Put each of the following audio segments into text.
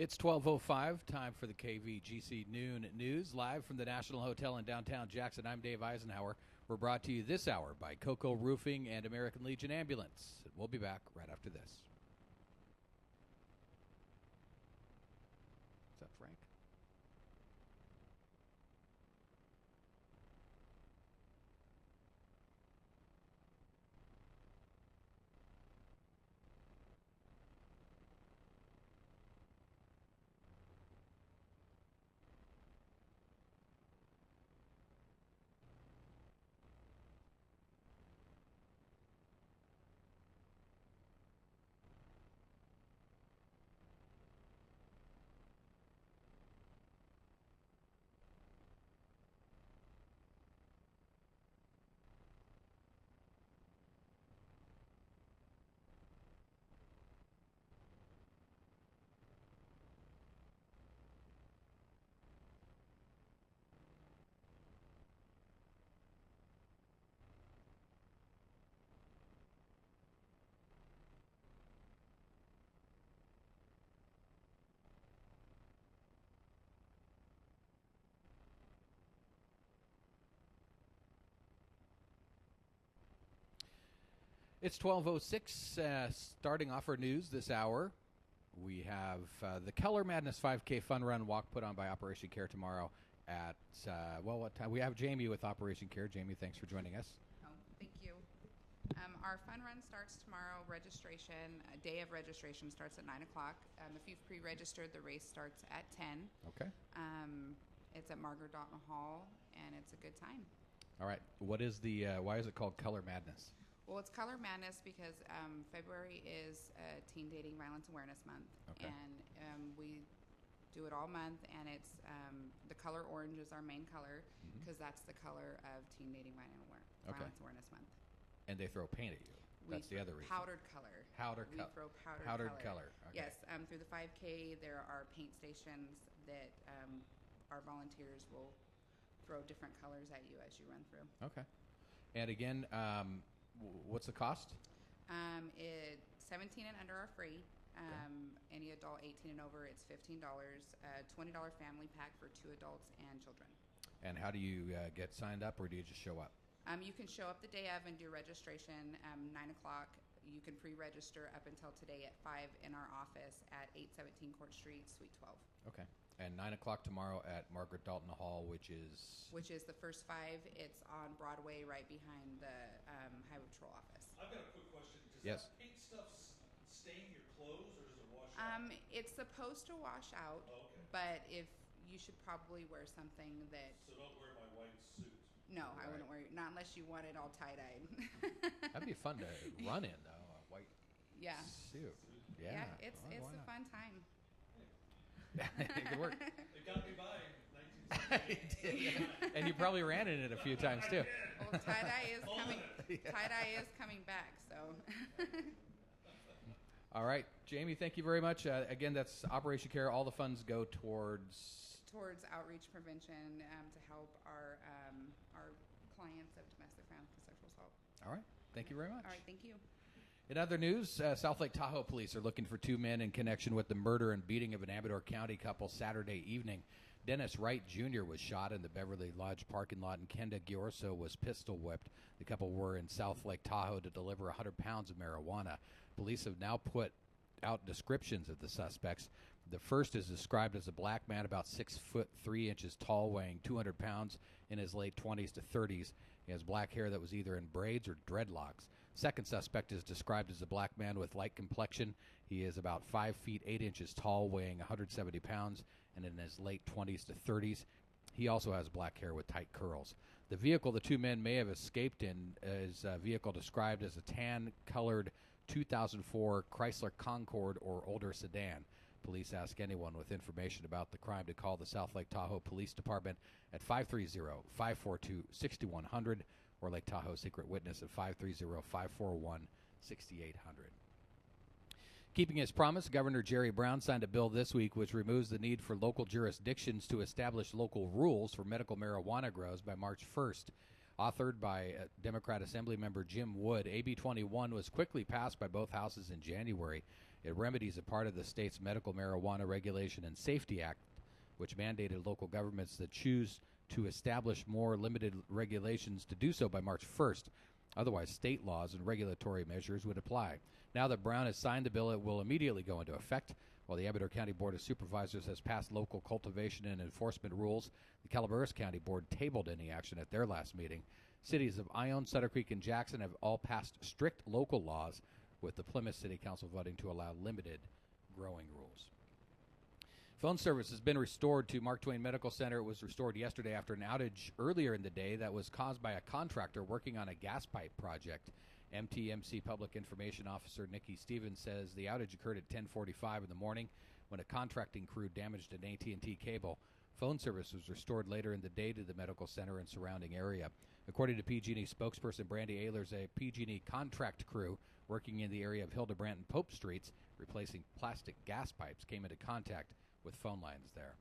It's 12:05, time for the KVGC Noon News, live from the National Hotel in downtown Jackson. I'm Dave Eisenhower. We're brought to you this hour by Coco Roofing and American Legion Ambulance. We'll be back right after this. Is that Frank? It's 12:06, starting off our news this hour. We have the Color Madness 5K Fun Run Walk put on by Operation Care tomorrow at, what time? We have Jamie with Operation Care. Jamie, thanks for joining us. Oh, thank you. Our fun run starts tomorrow. Day of registration starts at 9 o'clock. If you've pre-registered, the race starts at 10. Okay. It's at Margaret Dalton Hall, and it's a good time. All right. What is why is it called Color Madness? Well, it's Color Madness because February is Teen Dating Violence Awareness Month, Okay. and we do it all month, and it's the color orange is our main color because that's the color of Teen Dating Violence Awareness Month. And they throw paint at you. That's the other reason. Powdered color. We throw powdered color. Okay. Yes, through the 5K, there are paint stations that our volunteers will throw different colors at you as you run through. Okay. And again, what's the cost? 17 and under are free. Any adult 18 and over, it's $15. $20 family pack for 2 adults and children. And how do you get signed up, or do you just show up? You can show up the day of and do registration 9 o'clock. You can pre-register up until today at 5 in our office at 817 Court Street, Suite 12. Okay. And 9 o'clock tomorrow at Margaret Dalton Hall, which is the first 5. It's on Broadway, right behind the Highway Patrol office. I've got a quick question. Does Yes. that paint stuff stain your clothes, or does it wash out? It's supposed to wash out, Oh, okay. but if you should probably wear something that. So don't wear my white suit. No, I Right. wouldn't wear not unless you want it all tie-dyed. that'd be fun to run in, though. A white Yeah. suit. Yeah, Yeah. it's Why a not? fun time. It could work. It got me by in 1978. And you probably ran in it a few times too. Well, tie-dye is coming. Tie-dye is coming back, so. All right, Jamie, thank you very much. Again, that's Operation Care. All the funds go towards outreach prevention to help our clients of domestic violence and sexual assault. All right. Thank you very much. All right, thank you. In other news, South Lake Tahoe police are looking for 2 men in connection with the murder and beating of an Amador County couple Saturday evening. Dennis Wright Jr. was shot in the Beverly Lodge parking lot, and Kenda Giorso was pistol whipped. The couple were in South Lake Tahoe to deliver 100 pounds of marijuana. Police have now put out descriptions of the suspects. The first is described as a black man about 6'3" tall, weighing 200 pounds, in his late 20s to 30s. He has black hair that was either in braids or dreadlocks. Second suspect is described as a black man with light complexion. He is about 5'8" tall, weighing 170 pounds, and in his late 20s to 30s. He also has black hair with tight curls. The vehicle the 2 men may have escaped in is a vehicle described as a tan-colored 2004 Chrysler Concorde or older sedan. Police ask anyone with information about the crime to call the South Lake Tahoe Police Department at 530-542-6100 or Lake Tahoe Secret Witness at 530-541-6800. Keeping his promise, Governor Jerry Brown signed a bill this week which removes the need for local jurisdictions to establish local rules for medical marijuana grows by March 1st. Authored by Democrat Assembly member Jim Wood, AB 21 was quickly passed by both houses in January. It remedies a part of the state's Medical Marijuana Regulation and Safety Act, which mandated local governments that choose to establish more limited regulations to do so by March 1st. Otherwise, state laws and regulatory measures would apply. Now that Brown has signed the bill, it will immediately go into effect. While the Amador County Board of Supervisors has passed local cultivation and enforcement rules, the Calaveras County Board tabled any action at their last meeting. Cities of Ione, Sutter Creek, and Jackson have all passed strict local laws, with the Plymouth City Council voting to allow limited growing rules. Phone service has been restored to Mark Twain Medical Center. It was restored yesterday after an outage earlier in the day that was caused by a contractor working on a gas pipe project. MTMC Public Information Officer Nikki Stevens says the outage occurred at 10:45 in the morning when a contracting crew damaged an AT&T cable. Phone service was restored later in the day to the medical center and surrounding area. According to PG&E spokesperson Brandy Ehlers, a PG&E contract crew working in the area of Hildebrandt and Pope Streets, replacing plastic gas pipes, came into contact with phone lines there.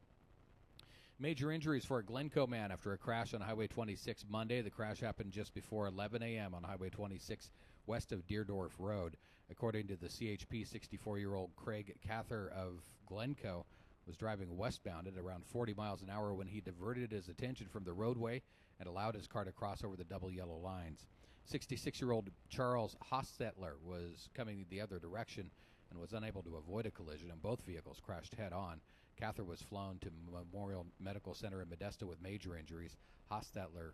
Major injuries for a Glencoe man after a crash on Highway 26 Monday. The crash happened just before 11 a.m. on Highway 26 west of Deerdorf Road. According to the CHP, 64-year-old Craig Cather of Glencoe was driving westbound at around 40 miles an hour when he diverted his attention from the roadway and allowed his car to cross over the double yellow lines. 66-year-old Charles Hostetler was coming the other direction and was unable to avoid a collision, and both vehicles crashed head-on. Cather was flown to Memorial Medical Center in Modesto with major injuries. Hostetler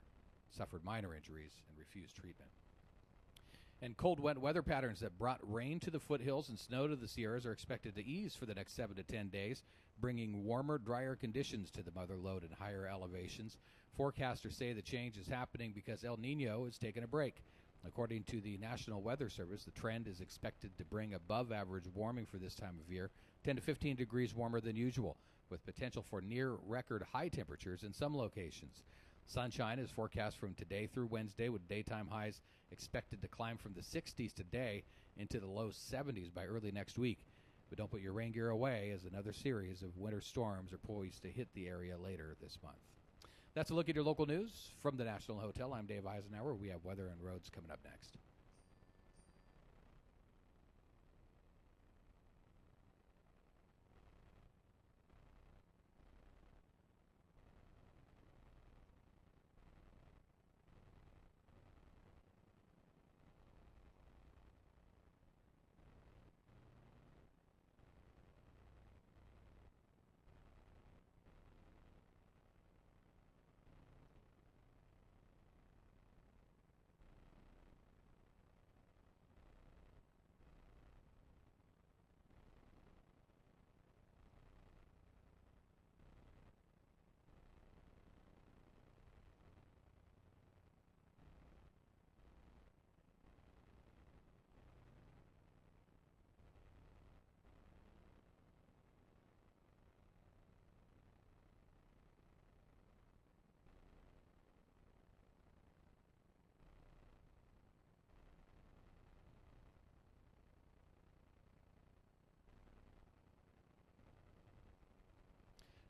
suffered minor injuries and refused treatment. And cold, wet weather patterns that brought rain to the foothills and snow to the Sierras are expected to ease for the next 7 to 10 days, bringing warmer, drier conditions to the mother lode and higher elevations. Forecasters say the change is happening because El Nino is taking a break. According to the National Weather Service, the trend is expected to bring above-average warming for this time of year, 10 to 15 degrees warmer than usual, with potential for near-record high temperatures in some locations. Sunshine is forecast from today through Wednesday, with daytime highs expected to climb from the 60s today into the low 70s by early next week. But don't put your rain gear away, as another series of winter storms are poised to hit the area later this month. That's a look at your local news from the National Hotel. I'm Dave Eisenhower. We have weather and roads coming up next.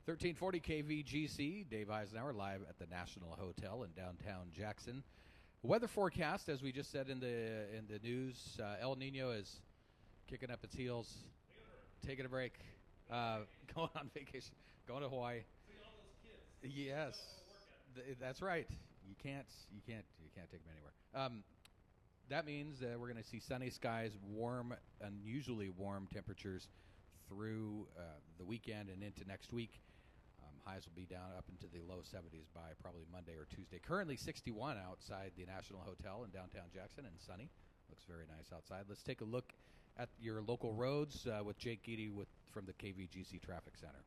(1340) KVGC, Dave Eisenhower, live at the National Hotel in downtown Jackson. Weather forecast, as we just said in the news, El Nino is kicking up its heels, taking a break, going on vacation, going to Hawaii. See all those kids. Yes, that's right. You can't take them anywhere. That means that we're going to see sunny skies, warm, unusually warm temperatures through the weekend and into next week. Highs will be down up into the low 70s by probably Monday or Tuesday. Currently 61 outside the National Hotel in downtown Jackson, and sunny. Looks very nice outside. Let's take a look at your local roads with Jake Geedy from the KVGC Traffic Center.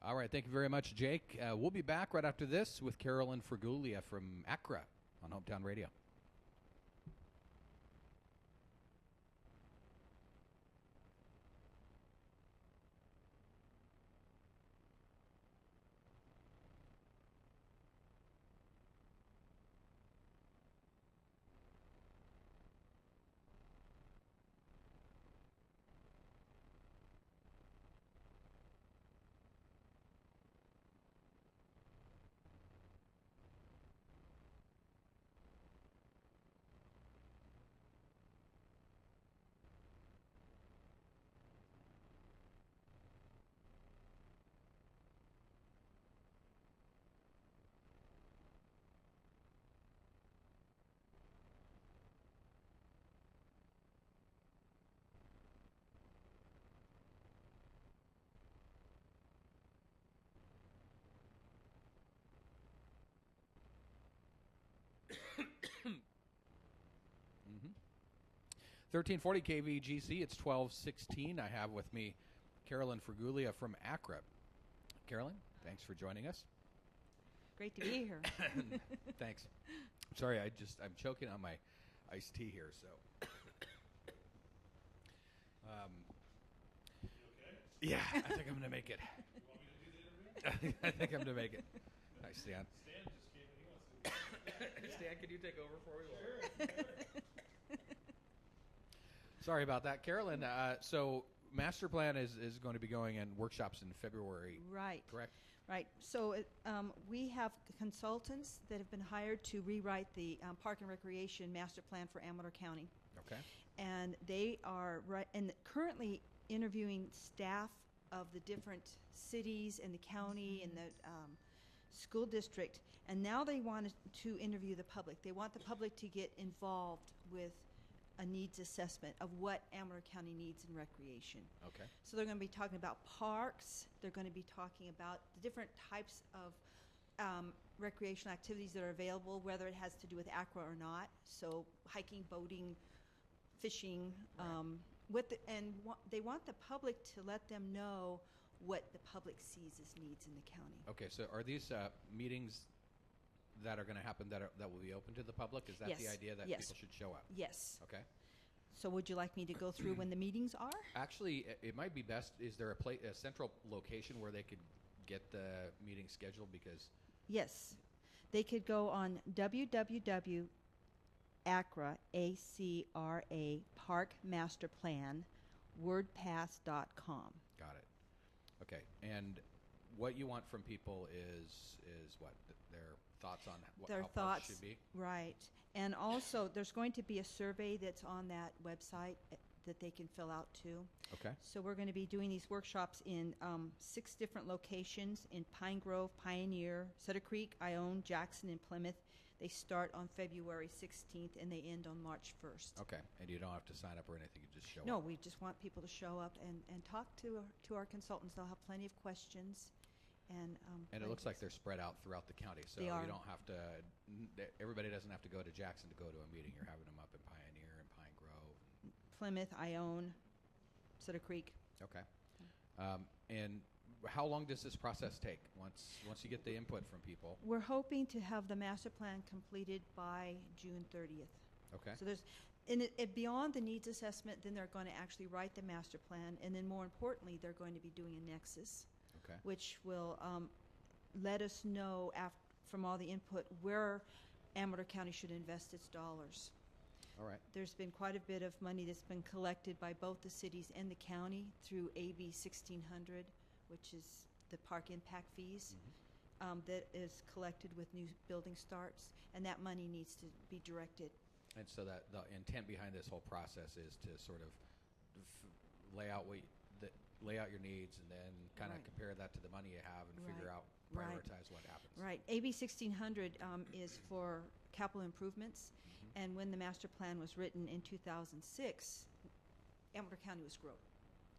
All right, thank you very much, Jake. We'll be back right after this with Carolyn Fraguglia from Accra on Hometown Radio. 1340 KVGC, it's 12:16. I have with me Carolyn Fraguglia from Accra. Carolyn, thanks for joining us. Great to be here. Thanks. Sorry, I'm choking on my iced tea here, so. You okay? Yeah, I think I'm going to make it. You want me to do the interview? I think I'm going to make it. Hi, Stan. Stan just came in. He wants to. Stan, can you take over for me? Sure. Sorry about that. Carolyn, so master plan is going to be going in workshops in February, Right. correct? Right. So we have consultants that have been hired to rewrite the Park and Recreation Master Plan for Amador County. Okay. And they are currently interviewing staff of the different cities and the county and the school district. And now they want to interview the public. They want the public to get involved with a needs assessment of what Amador County needs in recreation. Okay. So they're going to be talking about parks. They're going to be talking about the different types of recreational activities that are available, whether it has to do with Accra or not. So hiking, boating, fishing. They want the public to let them know what the public sees as needs in the county. Okay, so are these meetings that are going to happen that will be open to the public? Is that the Yes. idea that Yes. people should show up? Yes. Okay. So would you like me to go through when the meetings are? Actually, it might be best. Is there a central location where they could get the meeting scheduled? Because Yes. They could go on www.acra, A-C-R-A, Park Master Plan, wordpass.com. got it. Okay, and what you want from people is what their thoughts on Their how parks thoughts, should be. right. And also, there's going to be a survey that's on that website that they can fill out too. Okay. So we're going to be doing these workshops in 6 different locations in Pine Grove, Pioneer, Sutter Creek, Ione, Jackson, and Plymouth. They start on February 16th and they end on March 1st. Okay, and you don't have to sign up or anything. You just show No, up. we just want people to show up and talk to our consultants. They'll have plenty of questions. And And it looks like they're spread out throughout the county, so They are. you don't have to. Everybody doesn't have to go to Jackson to go to a meeting. You're having them up in Pioneer and Pine Grove. Plymouth, Ione, Sutter Creek. Okay. And how long does this process take once you get the input from people? We're hoping to have the master plan completed by June 30th. Okay. So there's, beyond the needs assessment, then they're going to actually write the master plan, and then more importantly, they're going to be doing a nexus, Okay. which will let us know from all the input where Amador County should invest its dollars. All right. There's been quite a bit of money that's been collected by both the cities and the county through AB 1600, which is the park impact fees. That is collected with new building starts, and that money needs to be directed. And so that the intent behind this whole process is to sort of lay out lay out your needs, and then kind of Right. compare that to the money you have, and figure Right. out Right. prioritize what happens. Right. AB 1600 is for capital improvements, and when the master plan was written in 2006, Amador County was growing.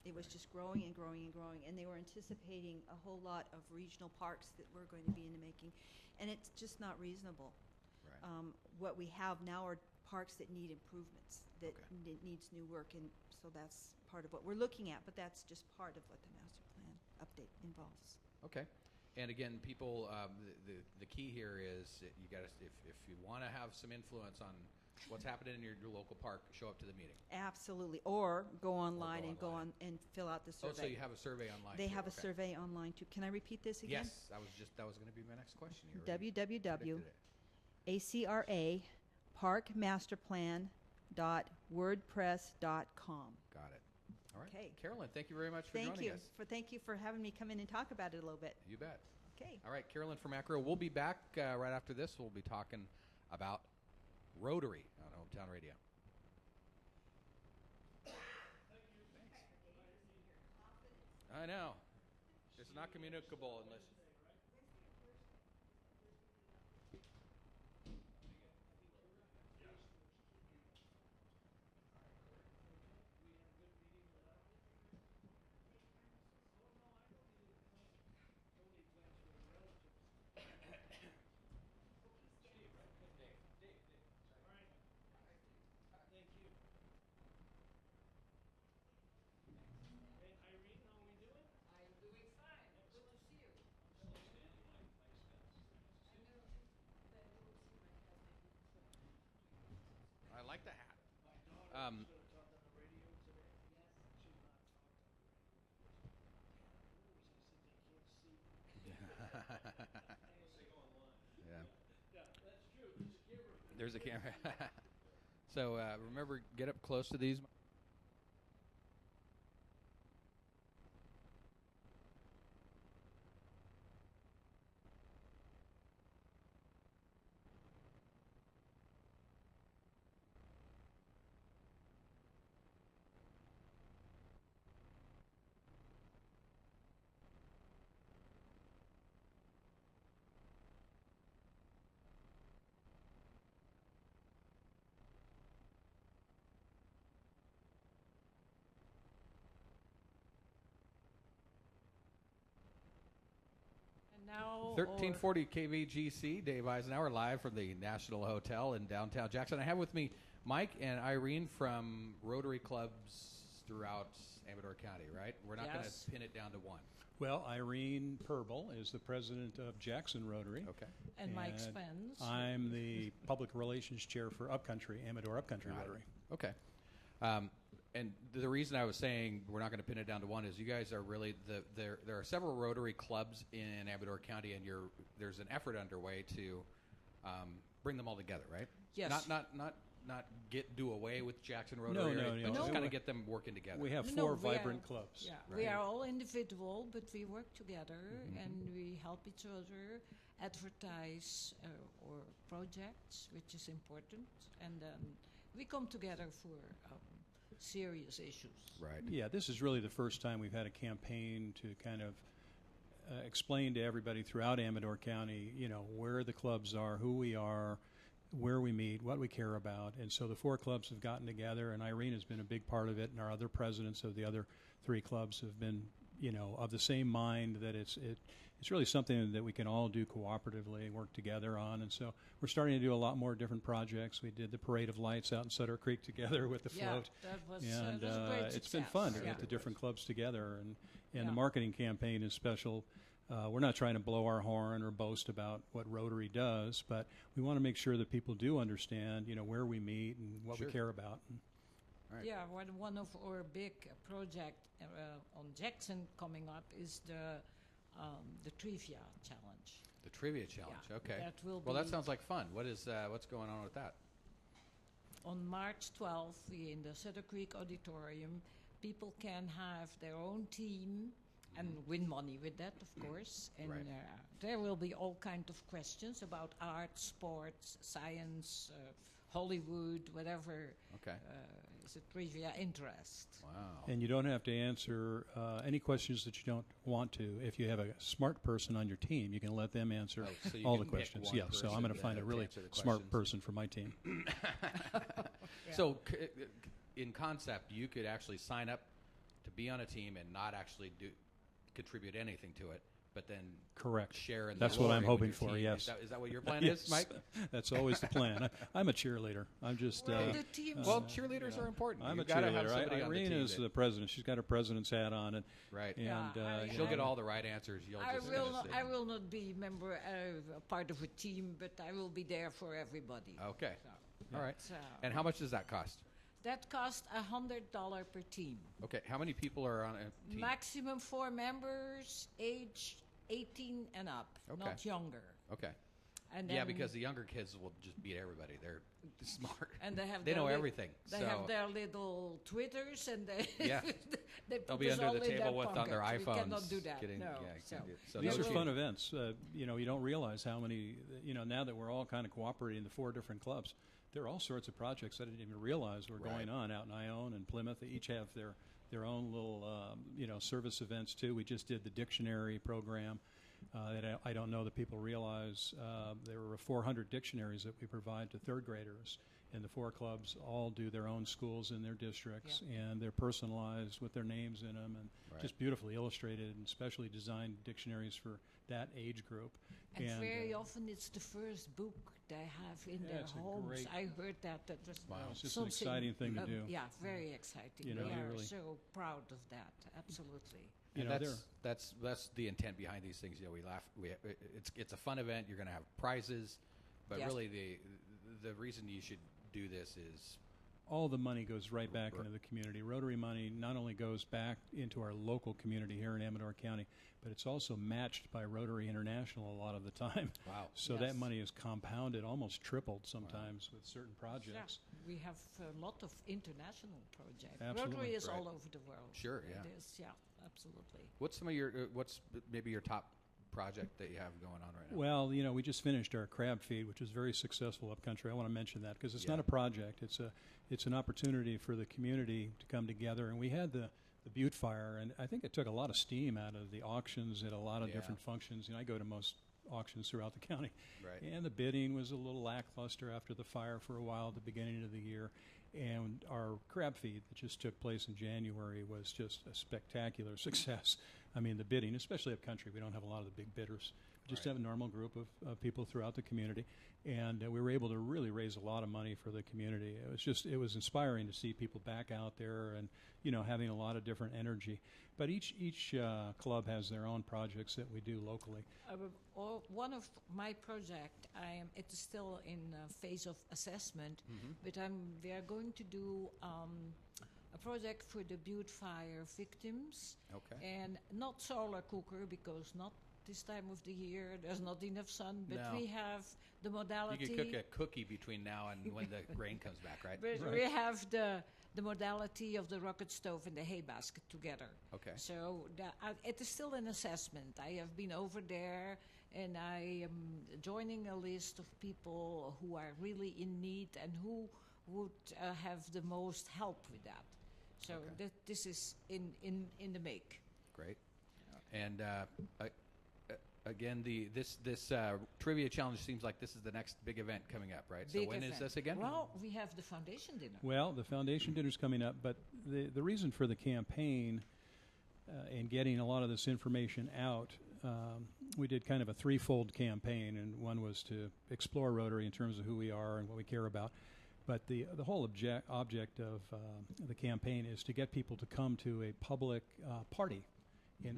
It was just growing and growing and growing, and they were anticipating a whole lot of regional parks that were going to be in the making, and it's just not reasonable. Right. What we have now are parks that need improvements, that Okay. needs new work, and so that's part of what we're looking at, but that's just part of what the master plan update involves. Okay. And again, people, the key here is that you got to if you want to have some influence on what's happening in your local park, show up to the meeting. Absolutely, or go online and go online. on and fill out the Oh, survey. so you have a survey online. They too. have a Okay. survey online too. Can I repeat this again? Yes, that was going to be my next question. You already predicted it. www.acra parkmasterplan.wordpress.com. Got it. All right. Okay. Carolyn, thank you very much for Thank joining you us. thank you for having me come in and talk about it a little bit. You bet. Okay. All right, Carolyn from Acro. We'll be back right after this. We'll be talking about Rotary on Hometown Radio. I know. It's not communicable unless. Um, yeah. There's a camera. So remember, get up close to these. And now 1340 KVGC, Dave Eisenhower, live from the National Hotel in downtown Jackson. I have with me Mike and Irene from Rotary clubs throughout Amador County, right? We're not going Yes. to pin it down to one. Well, Irene Purble is the president of Jackson Rotary. Okay. and Mike and Spence. I'm the public relations chair for Upcountry, Amador Upcountry Got it. Rotary. Okay. And the reason I was saying we're not going to pin it down to one is you guys are really there are several Rotary clubs in Amador County, and there's an effort underway to bring them all together, right? Yes. Not do away with Jackson Rotary, No, but no. just No. kind of get them working together. We have No, four we are- vibrant clubs. Yeah, Right. we are all individual, but we work together Mhm. and we help each other advertise our projects, which is important, and then we come together for serious issues. Right. Yeah, this is really the first time we've had a campaign to kind of explain to everybody throughout Amador County, where the clubs are, who we are, where we meet, what we care about. And so the four clubs have gotten together, and Irene has been a big part of it, and our other presidents of the other three clubs have been, of the same mind that it's really something that we can all do cooperatively and work together on. And so we're starting to do a lot more different projects. We did the Parade of Lights out in Sutter Creek together with the float. Yeah, that was, And was a great it's been success. fun to Yeah. get the different clubs together, and Yeah. the marketing campaign is special. We're not trying to blow our horn or boast about what Rotary does, but we want to make sure that people do understand, where we meet and what Sure. we care about. Right. Yeah, one of our big project on Jackson coming up is the trivia challenge. The trivia challenge. Yeah, Okay. that will Well, that be- sounds like fun. What's going on with that? On March 12th, in the Sutter Creek Auditorium, people can have their own team and win money with that, of course. And Right. there will be all kinds of questions about art, sports, science, Hollywood, whatever Okay. is a trivia interest. Wow. And you don't have to answer any questions that you don't want to. If you have a smart person on your team, you can let them answer Oh, so you all can the pick questions. one Yeah, so I'm going to person find a to really answer the smart questions. person for my team. So, in concept, you could actually sign up to be on a team and not actually contribute anything to it, but then Correct. share in the That's what I'm glory with hoping your for, team. yes. Is that what your plan Yes. is, Mike? That's always the plan. I'm a cheerleader. I'm just. Well, the teams, Well, cheerleaders are important. I'm You've a got to have cheerleader. somebody on the Irene team is that- the president. She's got her president's hat on, and right. Yeah, She'll get I- all the right answers. You'll I just will kinda not, sit. I will not be a part of a team, but I will be there for everybody. Okay. So, All right. so And how much does that cost? that costs $100 per team. Okay. How many people are on a team? Maximum 4 members, age 18 and up, Okay. not younger. Okay. And Yeah, then- because the younger kids will just beat everybody. They're smart. and they have They their know li- everything. They so have their little Twitters, and they Yeah. they put they'll be us under all the in their table with on their pockets. iPhones. We cannot do that. Getting, no. yeah, So can't do- so these no are cheating. fun events. You don't realize how many. Now that we're all kind of cooperating, the four different clubs, there are all sorts of projects I didn't even realize were going Right. on out in Ione and Plymouth. They each have their own little service events too. We just did the dictionary program. That I don't know that people realize. There were 400 dictionaries that we provide to third graders, and the four clubs all do their own schools in their districts, and they're personalized with their names in them, and Right. just beautifully illustrated and specially designed dictionaries for that age group. And very often it's the first book they have in Yeah, their it's a homes. great- I heard that was Wow. It's just an something, exciting thing to do. Yeah, very exciting. You know, we you are really- so proud of that. Absolutely. And know, that's the intent behind these things. We laugh. It's a fun event. You're going to have prizes, but Yes. really the reason you should do this is all the money goes right back into the community. Rotary money not only goes back into our local community here in Amador County, but it's also matched by Rotary International a lot of the time. Wow. So Yes. that money is compounded, almost tripled sometimes with certain projects. Yeah, we have a lot of international projects. Absolutely. Rotary is Right. all over the world. Sure, yeah. It is, yeah, absolutely. What's some of your what's maybe your top project that you have going on right now? Well, we just finished our crab feed, which was very successful up country. I want to mention that because it's Yeah. not a project; it's an opportunity for the community to come together. And we had the Butte Fire, and I think it took a lot of steam out of the auctions at a lot of Yeah. different functions. I go to most auctions throughout the county, Right. and the bidding was a little lackluster after the fire for a while at the beginning of the year. And our crab feed that just took place in January was just a spectacular success. I mean, the bidding, especially up country, we don't have a lot of the big bidders. We just Right. have a normal group of people throughout the community. And we were able to really raise a lot of money for the community. It was inspiring to see people back out there and, having a lot of different energy. But each club has their own projects that we do locally. One of my project, it is still in phase of assessment, but we are going to do a project for the Butte Fire victims, Okay. and not solar cooker because not this time of the year. There's not enough sun, but No. we have the You modality. could cook a cookie between now and when the rain comes back, right? But Right. we have the modality of the rocket stove and the hay basket together. Okay. So it is still an assessment. I have been over there, and I am joining a list of people who are really in need and who would have the most help with that. So Okay. this is in the make. Great. And again, this trivia challenge seems like this is the next big event coming up, right? So Big when is event. this again? Well, we have the foundation dinner. Well, the foundation dinner's coming up, but the reason for the campaign and getting a lot of this information out, we did kind of a threefold campaign, and one was to explore Rotary in terms of who we are and what we care about. But the whole object of the campaign is to get people to come to a public party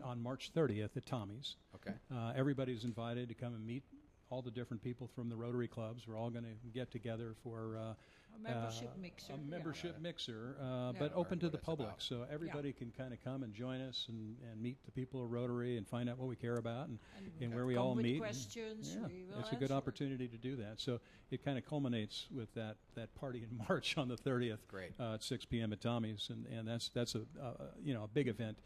on March 30th at Tommy's. Okay. Everybody's invited to come and meet all the different people from the Rotary clubs. We're all going to get together for A membership mixer. a yeah. membership mixer, but learn open to what the it's public. about. So everybody can kind of come and join us and meet the people of Rotary and find out what we care about and where we come all with meet. questions. Yeah, We will it's a good answer. opportunity to do that. So it kind of culminates with that party in March on the 30th. Great. At 6 p.m. at Tommy's, and that's a big event.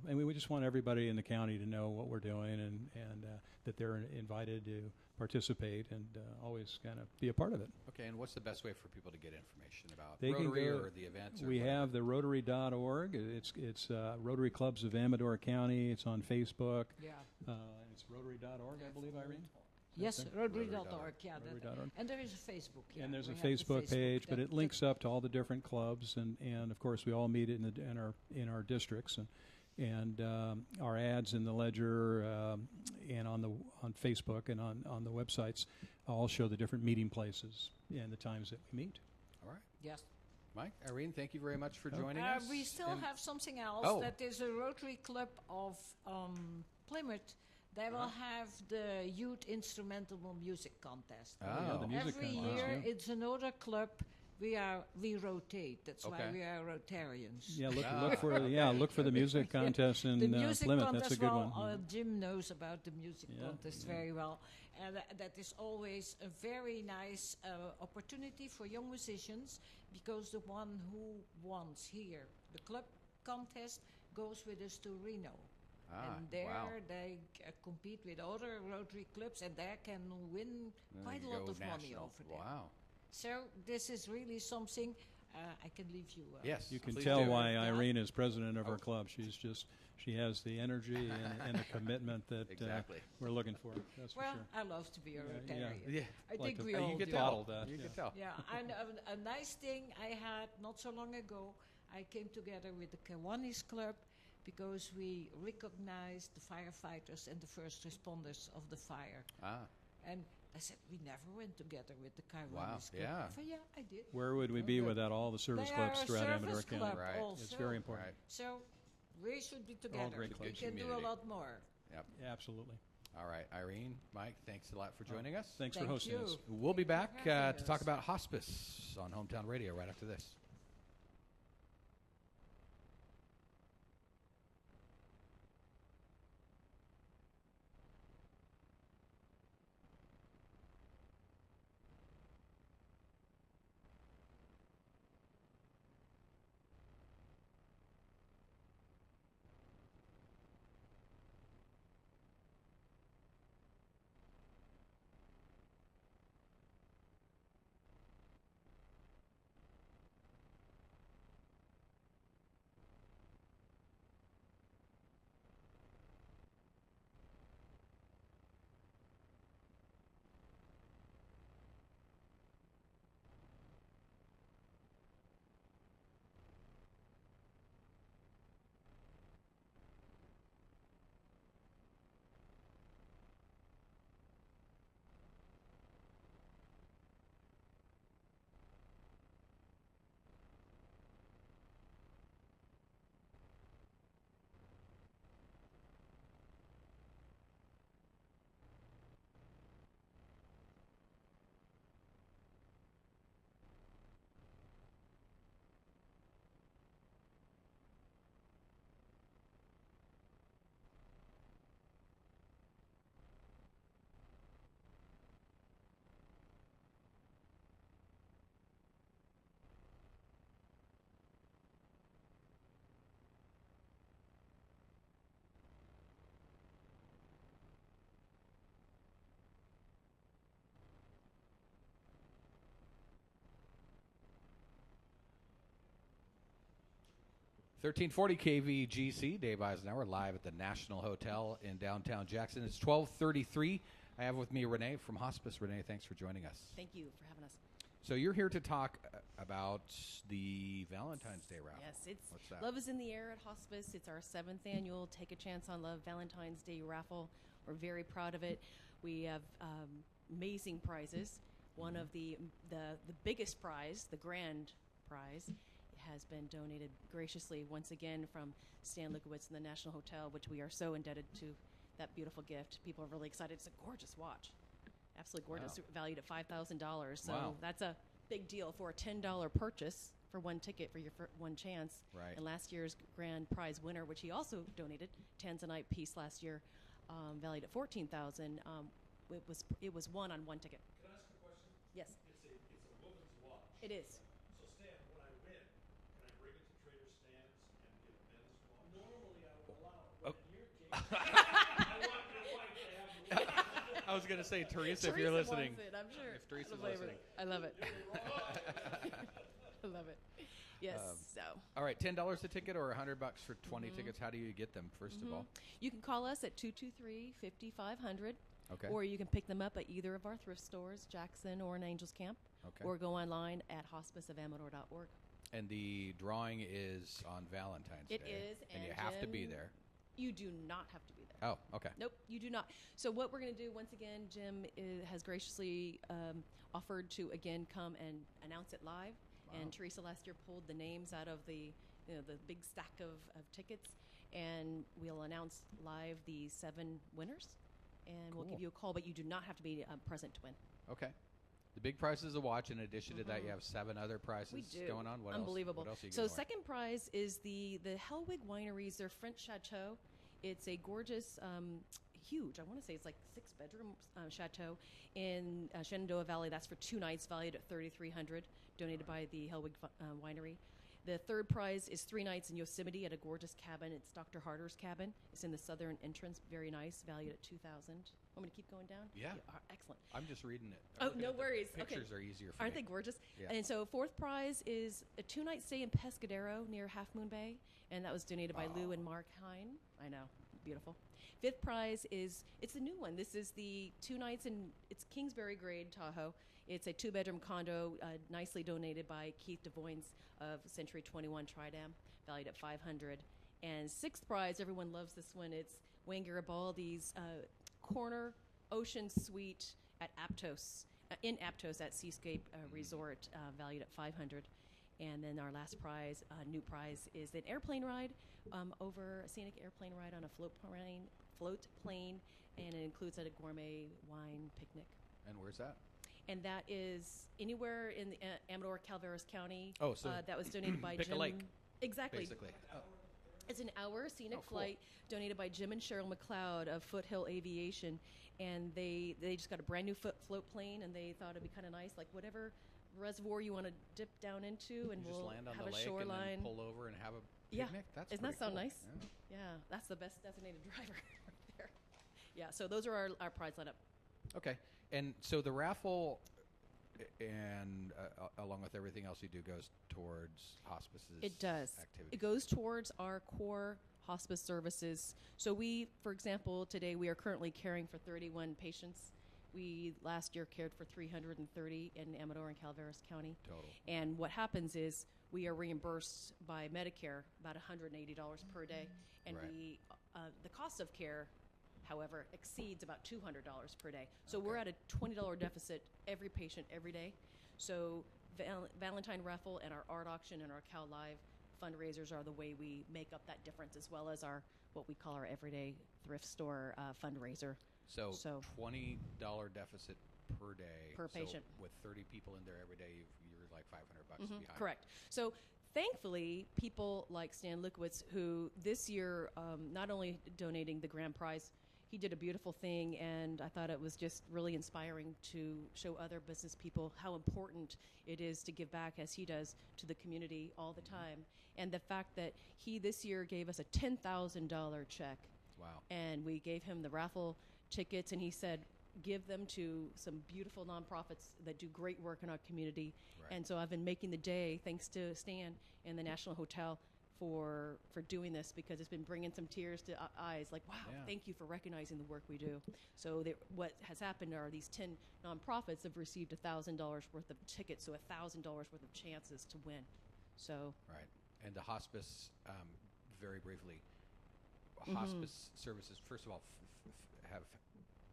And we just want everybody in the county to know what we're doing and that they're invited to participate and always kind of be a part of it. Okay, and what's the best way for people to get information about They can Rotary go- or the events? Or We whatever? have the Rotary.org. It's Rotary Clubs of Amador County. It's on Facebook. Yeah. It's Rotary.org, I believe, Irene. Yes, Okay. Rotary.org. Yeah, Rotary.org. and there is a Facebook. Yeah, And there's a we have the Facebook page, but that- it links up to all the different clubs, and of course we all meet in our districts, and our ads in the Ledger and on Facebook and on the websites all show the different meeting places and the times that we meet. All right. Yes. Mike, Irene, thank you very much for Oh. joining us. We still And- have something else. Oh. That is a Rotary Club of Plymouth. They will have the Youth Instrumental Music Contest. Oh. The music Every contest, year, yeah. it's another club. We rotate. That's why Okay. we are Rotarians. Yeah, Ah. look for the music contest in The music Plymouth. contest, That's a good well, one. Jim knows about the music Yeah, contest very well, and that is always a very nice opportunity for young musicians, because the one who wants here the club contest goes with us to Reno. And there wow. they compete with other Rotary clubs, and they can win Then quite a you lot go of money national. over there. Wow. So this is really something. I can leave you. Yes. You can please tell do. why Yeah. Irene is president of Oh. our club. She has the energy and the commitment that Exactly. we're looking for. That's Well, for sure. I love to be a Yeah, Rotarian. Yeah. I Like think to- we you all could do. tell. Bottle that, You yeah. could tell. Yeah, and a nice thing I had not so long ago, I came together with the Kiwanis Club because we recognized the firefighters and the first responders of the fire. Ah. And I said, we never went together with the Kiwanis Wow, Club. yeah. So, yeah, I did. Where would we be good. without all the service They clubs are a throughout Amador service County? club Right. also. It's very important. Right. So we should be together. great We clubs. can do a Community. lot more. Yep. Yeah, absolutely. All right, Irene, Mike, thanks a lot for joining us. Thanks for Thank hosting you. us. We'll be back for having to talk us. about hospice on Hometown Radio right after this. (1340) KVGC, Dave Eisenhower, live at the National Hotel in downtown Jackson. It's 12:33. I have with me Renee from Hospice. Renee, thanks for joining us. Thank you for having us. So you're here to talk about the Valentine's Day raffle. Yes, it's What's that? Love is in the Air at Hospice. It's our 7th annual Take a Chance on Love Valentine's Day raffle. We're very proud of it. We have amazing prizes. One of the biggest prize, the grand prize, has been donated graciously once again from Stan Lukowitz and the National Hotel, which we are so indebted to that beautiful gift. People are really excited. It's a gorgeous watch. Absolutely gorgeous, Wow. valued at $5,000. So Wow. that's a big deal for a $10 purchase for one ticket for your one chance. Right. And last year's grand prize winner, which he also donated, Tanzanite piece last year, valued at $14,000. It was won on one ticket. Can I ask a question? Yes, It's a woman's watch. it is. So Stan, when I win, can I bring it to Trader Stan's and get a men's watch? Normally I would allow it, but in your case, I want your wife to have the watch. I was going to say, Teresa, if Teresa you're listening. wants it, I'm sure. If Teresa's I love it. listening. I love it. I love it. Yes. So All right, $10 a ticket or $100 for 20 Mm-hmm. tickets. How do you get them, first of all? you can call us at 223-5500, Okay. or you can pick them up at either of our thrift stores, Jackson or in Angels Camp, Okay. or go online at hospiceofamador.org. And the drawing is on Valentine's It Day. is, And you and have to be Jim- there. You do not have to be there. Oh, okay. Nope, you do not. So what we're going to do, once again, Jim has graciously offered to, again, come and announce it live. Wow. And Teresa last year pulled the names out of the big stack of tickets. And we'll announce live the 7 winners. And we'll Cool. give you a call, but you do not have to be present to win. Okay. The big prize is a watch. In addition to that, you have 7 other prizes We do. going on. What Unbelievable. Else? What else are you So giving away? second prize is the Hellwig Wineries, their French Chateau. It's a gorgeous, huge, I want to say it's like 6-bedroom chateau in Shenandoah Valley. That's for 2 nights, valued at $3,300, donated by the Hellwig Winery. The third prize is 3 nights in Yosemite at a gorgeous cabin. It's Dr. Harder's cabin. It's in the southern entrance, very nice, valued at $2,000. Want me to keep going down? Yeah. Excellent. I'm just reading it. Oh, Looking no at the worries. Okay. Pictures are easier for Aren't me. they gorgeous? Yeah. And so fourth prize is a 2-night stay in Pescadero near Half Moon Bay, and that was donated by Lou and Mark Hine. I know, beautiful. Fifth prize is, it's a new one. This is the 2 nights in, it's Kingsbury Grade, Tahoe. It's a 2-bedroom condo, nicely donated by Keith DeVoynes of Century 21 Tridam, valued at $500. And sixth prize, everyone loves this one. It's Wayne Garibaldi's corner ocean suite at Aptos, in Aptos at Seascape Resort, valued at $500. And then our last prize, new prize, is an airplane ride over a scenic airplane ride on a float plane and it includes a gourmet wine picnic. And where's that? And that is anywhere in the Amador, Calaveras County. Oh, so that was donated by pick a Jim. lake, Exactly. basically. Oh, It's an hour scenic Oh, cool. flight donated by Jim and Cheryl McLeod of Foothill Aviation, and they just got a brand new float plane, and they thought it'd be kind of nice, like whatever reservoir you want to dip down into, and you we'll just land on have the a lake shoreline. and then pull over and have a Yeah. picnic? That's Doesn't that pretty sound cool. nice? Yeah. Yeah, that's the best designated driver right there. Yeah, so those are our prize lineup. Okay. And so the raffle and along with everything else you do goes towards hospices. It does. Activities. It goes towards our core hospice services. So we, for example, today we are currently caring for 31 patients. We last year cared for 330 in Amador and Calaveras County. Total. And what happens is we are reimbursed by Medicare about $180 per day, and Right. the cost of care, however, exceeds about $200 per day. So Okay. we're at a $20 deficit every patient every day. So Valentine Raffle and our art auction and our Cal Live fundraisers are the way we make up that difference, as well as our what we call our everyday thrift store fundraiser. So, So- $20 deficit per day Per So patient. with 30 people in there every day, you're like $500 behind. Correct. So thankfully, people like Stan Lukowitz, who this year not only donating the grand prize, he did a beautiful thing, and I thought it was just really inspiring to show other business people how important it is to give back as he does to the community all the time. And the fact that he this year gave us a $10,000 check, Wow. and we gave him the raffle tickets, and he said, give them to some beautiful nonprofits that do great work in our community. Right. And so I've been making the day, thanks to Stan and the National Hotel, for doing this, because it's been bringing some tears to eyes, like, wow, Yeah. thank you for recognizing the work we do. So what has happened are these 10 nonprofits have received $1,000 worth of tickets, so $1,000 worth of chances to win. So Right. And the hospice, very briefly, Mm-hmm. hospice services, first of all, have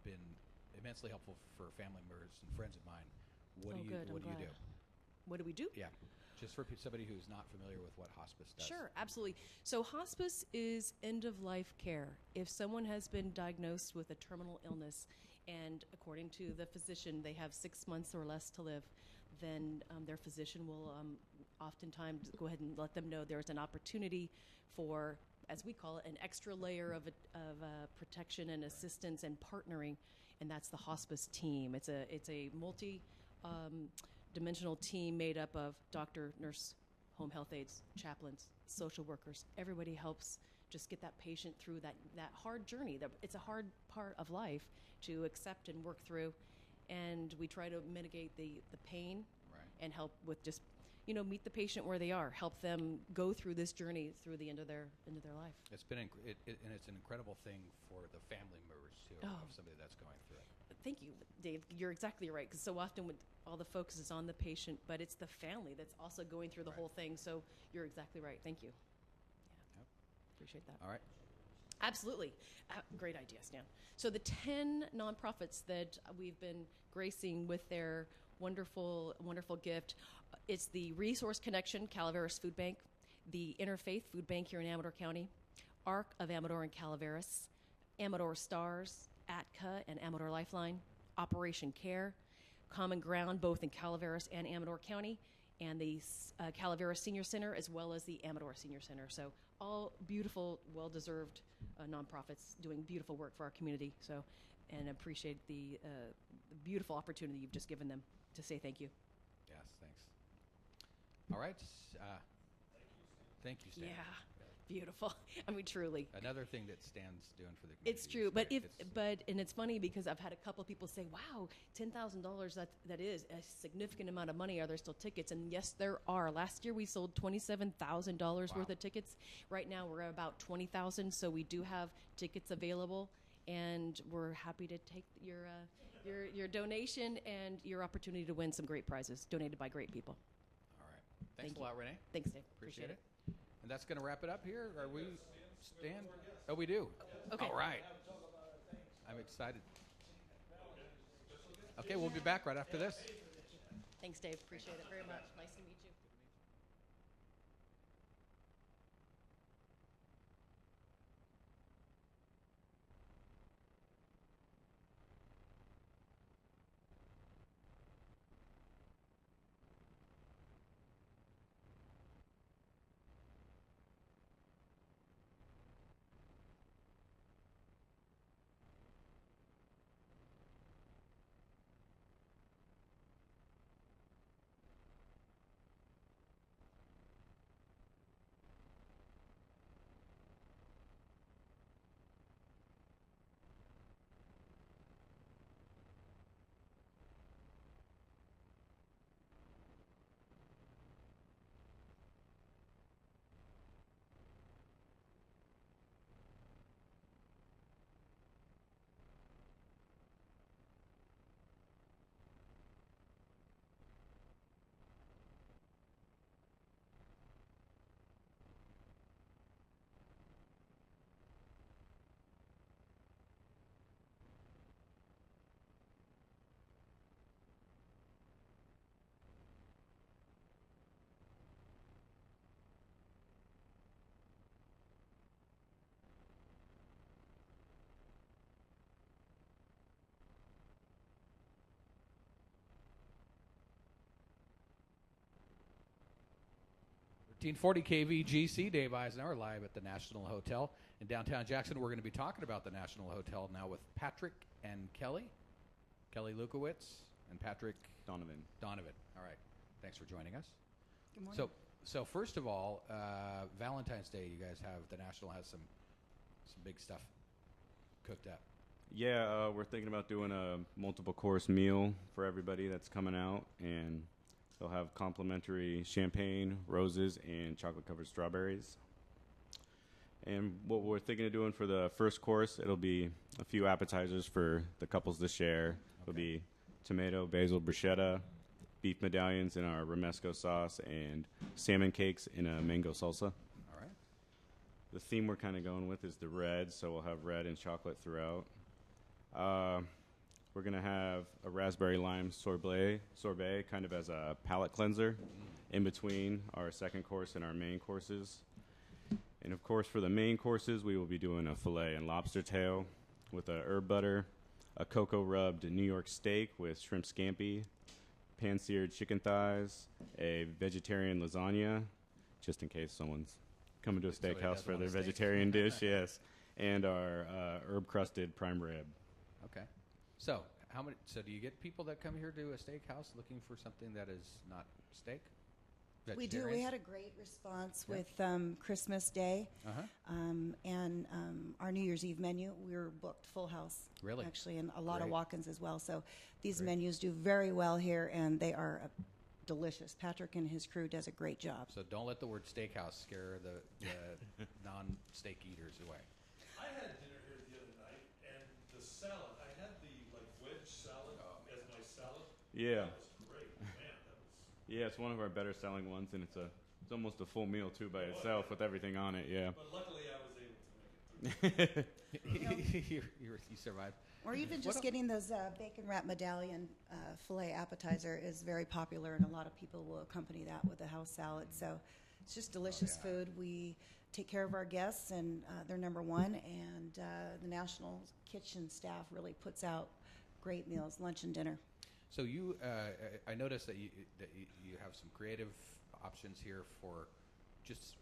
been immensely helpful for family members and friends of mine. What do you good, I'm What do you glad. do? what do we do? Yeah, just for somebody who's not familiar with what hospice does. Sure, absolutely. So hospice is end-of-life care. If someone has been diagnosed with a terminal illness, and according to the physician, they have 6 months or less to live, then their physician will oftentimes go ahead and let them know there's an opportunity for, as we call it, an extra layer of protection and assistance and partnering, and that's the hospice team. It's a multi dimensional team made up of doctor, nurse, home health aides, chaplains, social workers. Everybody helps just get that patient through that hard journey. It's a hard part of life to accept and work through, and we try to mitigate the pain Right. and help with just meet the patient where they are, help them go through this journey through the end of their life. It's been and it's an incredible thing for the family members too Oh. of somebody that's going through it. Thank you, Dave. You're exactly right, because so often with all the focus is on the patient, but it's the family that's also going through the Right. whole thing. So you're exactly right. Thank you. Yeah. Yep. Appreciate that. All right. Absolutely. Great idea, Stan. So the 10 nonprofits that we've been gracing with their wonderful, wonderful gift, it's the Resource Connection Calaveras Food Bank, the Interfaith Food Bank here in Amador County, ARC of Amador and Calaveras, Amador Stars, ATCA and Amador Lifeline, Operation Care, Common Ground both in Calaveras and Amador County, and the Calaveras Senior Center, as well as the Amador Senior Center. So all beautiful, well-deserved nonprofits doing beautiful work for our community. So, and appreciate the beautiful opportunity you've just given them to say thank you. Yes. Thanks. All right. Thank you, Stan. Yeah, beautiful. I mean, truly. Another thing that Stan's doing for the community. It's true, is but great. and it's funny because I've had a couple of people say, "Wow, $10,000, that is a significant amount of money. Are there still tickets?" And yes, there are. Last year we sold $27,000 worth Wow. of tickets. Right now we're at about 20,000, so we do have tickets available, and we're happy to take your donation and your opportunity to win some great prizes donated by great people. All right. Thanks Thank a lot, Renee. Thanks, Dave. Appreciate it. And that's going to wrap it up here. Are we Stan? Oh, we do. Okay. All right. I'm excited. Okay, we'll be back right after this. Thanks, Dave. Appreciate it very much. Nice to meet you. 1340 KVGC, Dave Eisenhower, live at the National Hotel in downtown Jackson. We're going to be talking about the National Hotel now with Patrick and Kelly. Kelly Lukowitz and Patrick Donovan. All right. Thanks for joining us. Good morning. So first of all, Valentine's Day, you guys have, the National has some big stuff cooked up. Yeah, we're thinking about doing a multiple course meal for everybody that's coming out, and they'll have complimentary champagne, roses, and chocolate covered strawberries. And what we're thinking of doing for the first course, it'll be a few appetizers for the couples to share. It'll be tomato, basil, bruschetta, beef medallions in our romesco sauce, and salmon cakes in a mango salsa. All right. The theme we're kind of going with is the red, so we'll have red and chocolate throughout. We're going to have a raspberry lime sorbet kind of as a palate cleanser in between our second course and our main courses. And of course, for the main courses, we will be doing a filet and lobster tail with a herb butter, a cocoa rubbed New York steak with shrimp scampi, pan-seared chicken thighs, a vegetarian lasagna, just in case someone's coming to a Somebody steakhouse doesn't for want their a steak. vegetarian dish, yes, and our herb-crusted prime rib. Okay. So So do you get people that come here to a steakhouse looking for something that is not steak? We do. We Vegetarians? had a great response Yeah. with Christmas Day Uh-huh. and our New Year's Eve menu. We were booked full house. Really? Actually, and a lot of Great. walk-ins as well. So these Great. menus do very well here, and they are delicious. Patrick and his crew does a great job. So don't let the word steakhouse scare the non-steak eaters away. I had dinner here the other night, and the salad, I had the wedge salad as my salad. Yeah. That was great, man. That was. Yeah, it's one of our better selling ones, and it's almost a full meal too by itself with everything on it. Yeah. But luckily, I was able to make it through. You survived. Or even What just el- getting those bacon wrap medallion filet appetizer is very popular, and a lot of people will accompany that with a house salad. So it's just delicious Oh, yeah. food. We take care of our guests, and they're number one. And the National Kitchen staff really puts out great meals, lunch and dinner. So you, I noticed that you have some creative options here for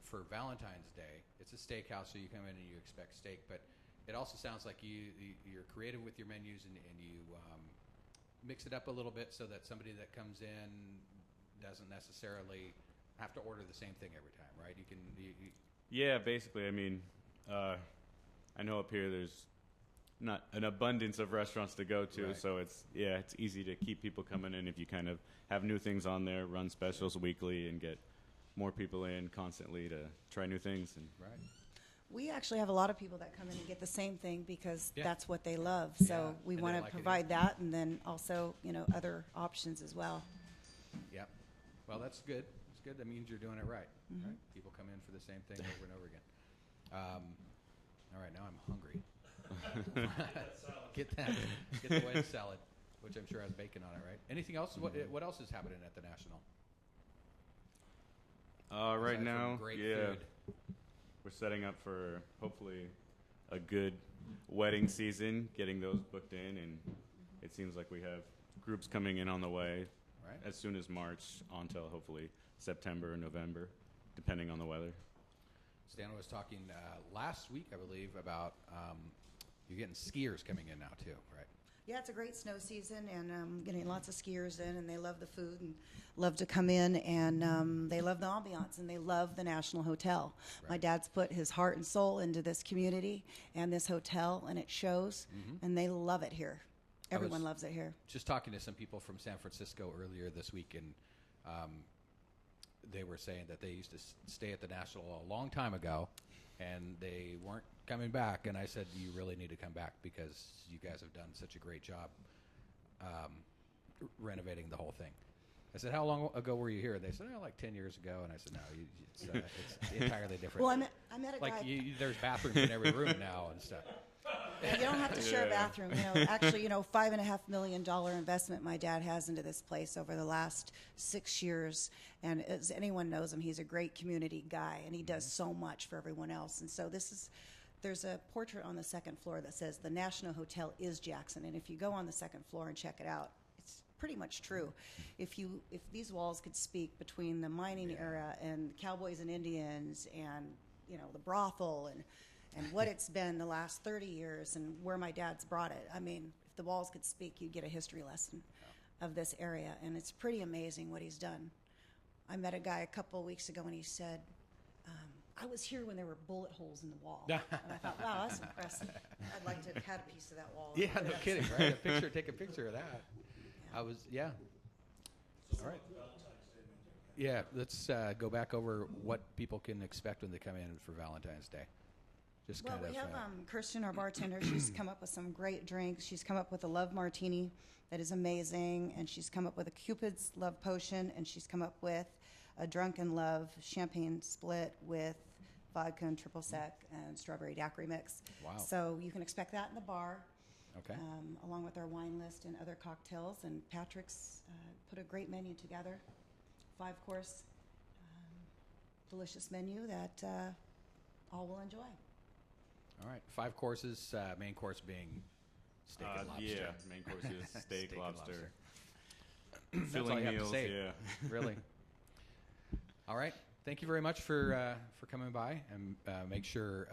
for Valentine's Day. It's a steakhouse, so you come in and you expect steak, but it also sounds like you're creative with your menus and you mix it up a little bit so that somebody that comes in doesn't necessarily have to order the same thing every time, right? You can. Yeah, basically. I mean, I know up here there's not an abundance of restaurants to go to, Right. so it's easy to keep people coming in if you kind of have new things on there, run specials weekly, and get more people in constantly to try new things. And Right. We actually have a lot of people that come in and get the same thing because Yeah. that's what they love. Yeah, So we and want they to like it provide here. that, and then also, other options as well. Yep. Well, that's good. It's good. That means you're doing it right. Right. People come in for the same thing over and over again. All right, now I'm hungry. Get the wedge salad, which I'm sure has bacon on it, right? Anything else? What else is happening at the National? right Aside from now, great yeah, food. we're setting up for hopefully a good wedding season, getting those booked in, and it seems like we have groups coming in on the way Right. as soon as March until hopefully September or November, depending on the weather. Stan was talking last week, I believe, about you're getting skiers coming in now too, right? Yeah, it's a great snow season, and getting lots of skiers in, and they love the food and love to come in, and they love the ambiance, and they love the National Hotel. My Right. dad's put his heart and soul into this community and this hotel, and it shows, and they love it here. I was- Everyone loves it here. Just talking to some people from San Francisco earlier this week, and they were saying that they used to stay at the National a long time ago, and they weren't coming back. And I said, you really need to come back because you guys have done such a great job renovating the whole thing. I said, how long ago were you here? They said, like 10 years ago. And I said, no, it's entirely different. Well, I met a like guy. there's bathrooms in every room now and stuff. You don't have to share a Yeah. bathroom. Actually, $5.5 million investment my dad has into this place over the last 6 years. And as anyone knows him, he's a great community guy, and he does so much for everyone else. And so there's a portrait on the second floor that says the National Hotel is Jackson. And if you go on the second floor and check it out, pretty much true. If these walls could speak between the mining era and cowboys and Indians and, you know, the brothel and what it's been the last 30 years and where my dad's brought it. I mean, if the walls could speak, you'd get a history lesson of this area, and it's pretty amazing what he's done. I met a guy a couple of weeks ago, and he said, I was here when there were bullet holes in the wall. And I thought, wow, that's impressive. I'd like to have had a piece of that wall. Yeah, no kidding, right? Take a picture of that. I was, yeah. All right. Yeah, let's go back over what people can expect when they come in for Valentine's Day. Just Well, kind of. we have Kirsten, our bartender. She's come up with some great drinks. She's come up with a love martini that is amazing, and she's come up with a Cupid's love potion, and she's come up with a drunken love champagne split with vodka and triple sec and strawberry daiquiri mix. Wow. So you can expect that in the bar, Okay. along with our wine list and other cocktails. And Patrick's put a great menu together, 5-course delicious menu that all will enjoy. All right. 5 courses, main course being steak and lobster. Yeah, main course is steak, and lobster. That's all Filling you have to meals, say. yeah. Really. All right. Thank you very much for coming by, and make sure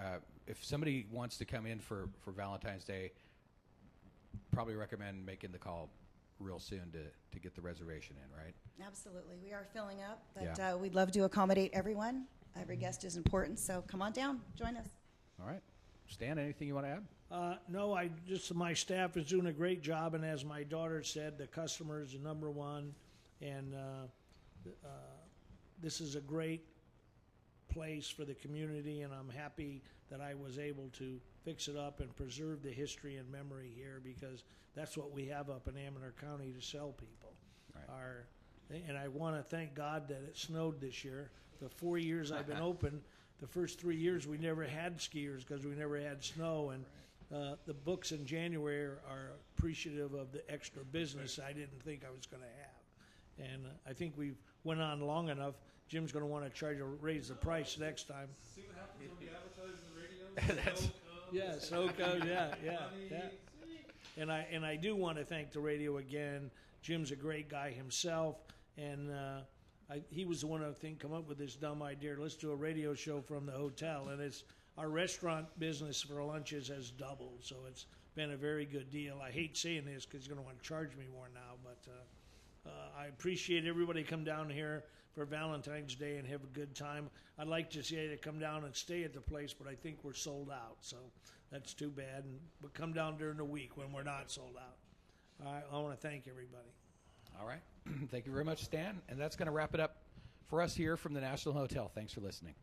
if somebody wants to come in for Valentine's Day, probably recommend making the call real soon to get the reservation in, right? Absolutely. We are filling up, but Yeah. we'd love to accommodate everyone. Every guest is important, so come on down, join us. All right. Stan, anything you want to add? No, my staff is doing a great job, and as my daughter said, the customer is number one, and this is a great place for the community, and I'm happy that I was able to fix it up and preserve the history and memory here, because that's what we have up in Amador County to sell people. Right. And I want to thank God that it snowed this year. The 4 years I've been open, the first 3 years we never had skiers because we never had snow, and the books in January are appreciative of the extra business I didn't think I was going to have. And I think we've went on long enough. Jim's going to want to raise the price next time. See what happens when we advertise in the radio? Snow comes, yeah. And I do want to thank the radio again. Jim's a great guy himself, and he was the one I think come up with this dumb idea. Let's do a radio show from the hotel, and it's our restaurant business for lunches has doubled, so it's been a very good deal. I hate saying this because he's going to want to charge me more now, but I appreciate everybody come down here for Valentine's Day and have a good time. I'd like to say to come down and stay at the place, but I think we're sold out, so that's too bad. But come down during the week when we're not sold out. All right, I want to thank everybody. All right. Thank you very much, Stan. And that's going to wrap it up for us here from the National Hotel. Thanks for listening.